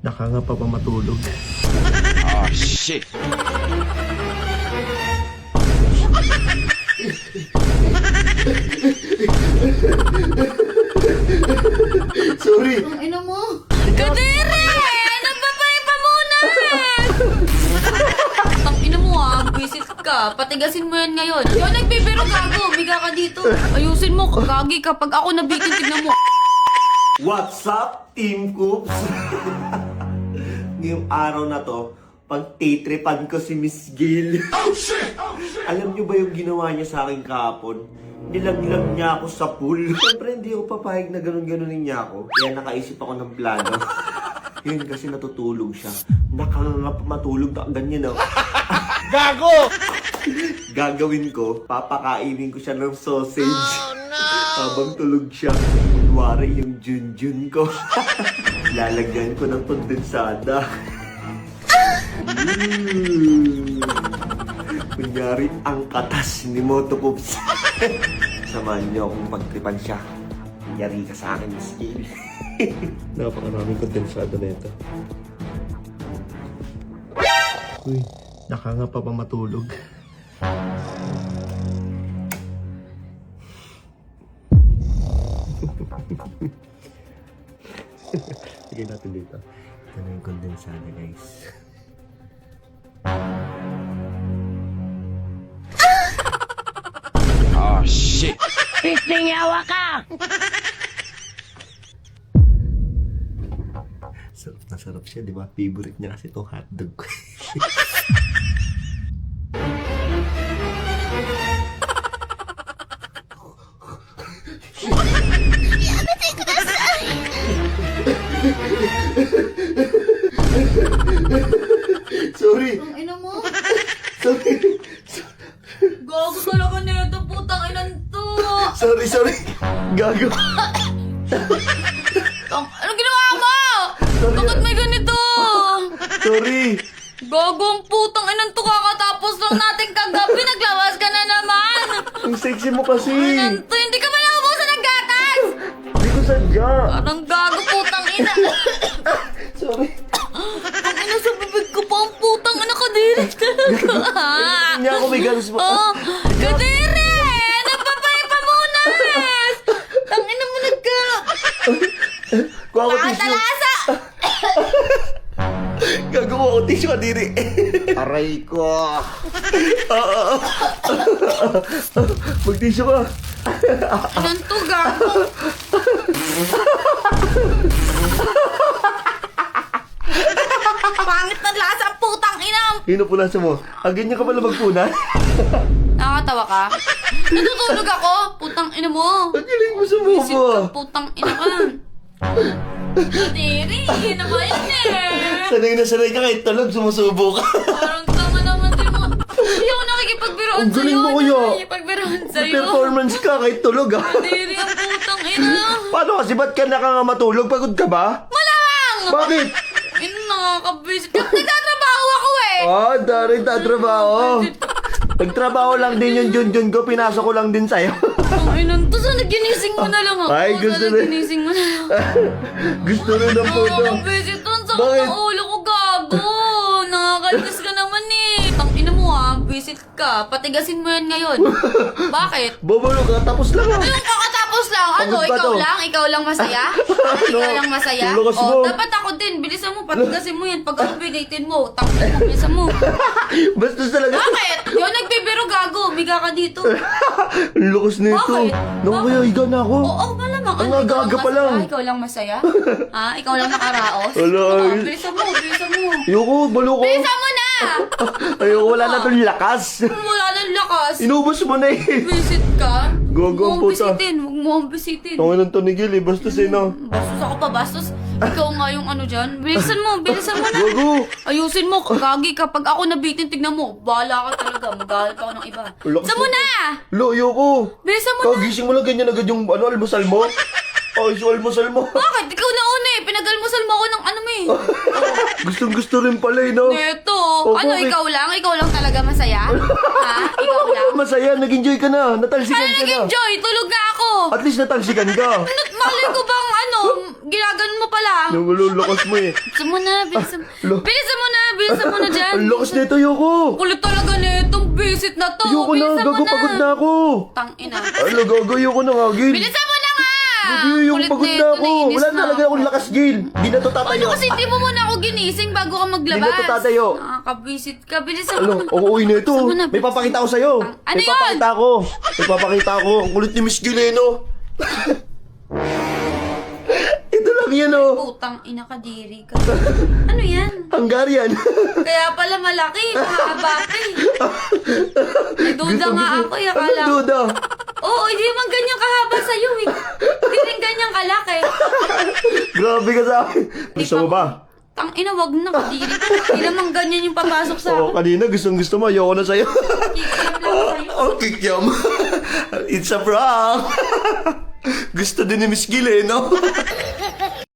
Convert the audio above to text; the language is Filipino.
Nakangapa pa matulog. Oh, shit. Sorry! Ang ina mo! Kadiri! Nagpapay pa muna! Ang ina mo visit ka. Patigasin mo yan ngayon. Yung nagbibiro gago, umiga ka dito. Ayusin mo, kagagi kapag ako nabitin, tignan mo. What's up, Team Coops? Ngayong araw na to, pagtitripan ko si Miss Gail. Oh, shit! Oh, shit! Alam niyo ba yung ginawa niya sa akin kahapon? Nilaglag niya ako sa pool. Siyempre, hindi ako papayag na ganun-ganunin niya ako. Kaya nakaisip ako ng plano. Yun kasi natutulog siya. Nakangangap matulog na ganyan ako. Gago! Gagawin ko, papakainin ko siya ng sausage. Oh, no! Habang tulog siya, kunwari yung junjun ko. Lalagyan ko ng kondensada. Kunyari ang katas ni Moto Pops. Samahan niyo akong pagtripan siya. Yari ka sa akin, Miss Gail. Napakaraming kondensada na ito. Uy, nakangapa pa matulog. Sige natin dito. Ito na yung kondensada, guys. Oh, shit. Pistingawa ka! Sarap na sarap siya, di ba? Favorite niya kasi itong hotdog. Sorry! Ang ina mo! Sorry! Gago talaga nito, putang inan to! Sorry! Gago! Anong ginawa mo? Sorry. Bakit may ganito? Sorry! Gagong putang inan to, kakatapos lang natin kagabi, naglawas ka na naman! Ang sexy mo kasi! Inan to, hindi ka ba naubusan ng gatas? Hindi ko sadya! Parang gago putang ina! Sorry! Ang ina sa bibig ko pa ang putang ina, kadiri talaga! Hindi ako may ganas mo. Oh, kadiri! Nagpapay pa muna! Ang ina mo nagka... Kuha ko tissue! Talasa! Gago mo ako tissue ka diri! Aray ko. Mag-tissue ka! Inan to, gago! Pangit na lasa ang putang ina! Hinupunasan mo. Ang ganyan ka pala magpunan. Nakakatawa ka? Natutulog ako! Putang ina mo! Ang galing mo sa Visit mo. ka, putang ina ka! Kadiri! Yun naman yun eh! Sanay na sanay ka kahit tulog, sumusubo ka. Parang tama naman din mo. Hindi ako nakikipagbiroan Ang sa'yo. galing mo, Hindi kuya. ako nakikipagbiroan sa'yo. Performance ka kahit tulog ah. Kadiri ang putang ina. Paano kasi ba't ka nakangamatulog? Pagod ka ba? Malamang! Bakit? Ina, nakakabisit. Nagtatrabaho ako eh. Oh, daring tatrabaho. Nagtrabaho lang din yung Junjun ko, pinasok ko lang din sa'yo. Ang inan to, sana ginising mo na lang ako. Ay, gusto Sana rin. ginising mo na lang. Gusto rin ng puto. Nakakabisit to. Ang sakit Bakit? ng ulo ko, gago. Nakakalinis ka naman eh. Tang ina mo visit ka. Patigasin mo yan ngayon. Bakit? Babalo ka, tapos lang ah. Ayun, kakatapos lang. Ano, Pagod pa ikaw to. lang? Ikaw lang masaya? Ikaw lang masaya? Ang lakas mo. Oh, dapat ako din. Bilisan mo, patigasin mo yan. Pag ako binitin mo, tangin mo, bilisan mo. Bastos talaga. Bakit? Yung nagbibiro gago, umiga ka dito. Ang lakas nito. Bakit? Naku, kaya higa na ako. Oo, malamang. Ang Ano, ikaw aga-aga pa lang. masaya? Ikaw lang masaya? Ha? Ikaw lang nakaraos? Wala. Oo, bilisan mo, bilisan mo. Ayoko, balo ko. Bilisan mo na! Ayoko, wala na itong lakas. Wala nang lakas. Inubos mo na eh. Visit ka? Gogo ang Huwag mo puta. bisitin, huwag mo akong bisitin. Tawin ng tonigil eh, bastos eh no. Bastos ako pa, bastos. Ikaw nga yung ano dyan. Bilisan mo na. Gogo. Ayusin mo, kagagi. Kapag ako nabitin, tignan mo. Bahala ka talaga. Maghahanap ako ng iba. Lakas Bilisan mo mo. na! Lo, ayoko. Bilisan mo na! Kagising mo lang ganyan agad yung ano, almusal mo. Ay, so almusal mo. Bakit? Ikaw na una eh. Pinagalmusal mo ako ng ano mo eh. Gustong gusto rin pala eh no. Neto. Oh, Ano, bakit? ikaw lang? Ikaw lang talaga masaya? Ha? Ikaw lang? Masaya, nag-enjoy ka na. Natalsikan Ano ka na. nag-enjoy? Tulog na ako. At least natalsikan ka. Malay ko bang ano, ginaganon mo pala. Lakas mo eh. Bilisan mo na, bilisan mo. Lo. Bilisan mo na dyan. Ang lakas nito, ayoko. Kulit talaga na itong visit na to. Ayoko na, Bilisan mo gago, pagod na ako. Tangina. Ano, gago, ayoko na nga, Gil. Bilisan mo na nga! Gago, yung Kulit pagod na na ito, ako. nainis Wala na talaga ako. akong lakas, Gil. Di na to tatayo. Ano kasi hindi mo muna ako ginising bago ka maglabas? Hindi na to tatayo. Nakakabisit ka. Bilisan Ano, mo na. uuwi na ito. Bilisan mo na. May papakita ko sa'yo. Ano May yun? papakita ko. May papakita ko. Ang kulit ni Miss Gil, eh, no? Ito lang yan, oh. Putang ina ka, diri ka. Ano yan? Hungarian. Kaya pala malaki. Mahaba pa eh. Nagduda nga ako. Akala ko. Duda. Oo, hindi naman ganyan kahaba sa'yo eh. Hindi rin ganyan kalaki. Grabe ka sa akin. Gusto mo ba? Tang ina, wag na kadiri. Hindi naman ganyan yung papasok sa Oo, akin. kanina gusto mo. Ayoko na sa'yo. Kikiam lang sa'yo. Oh, kikyam. It's a prank. Gusto din ni Miss Gil, eh, no?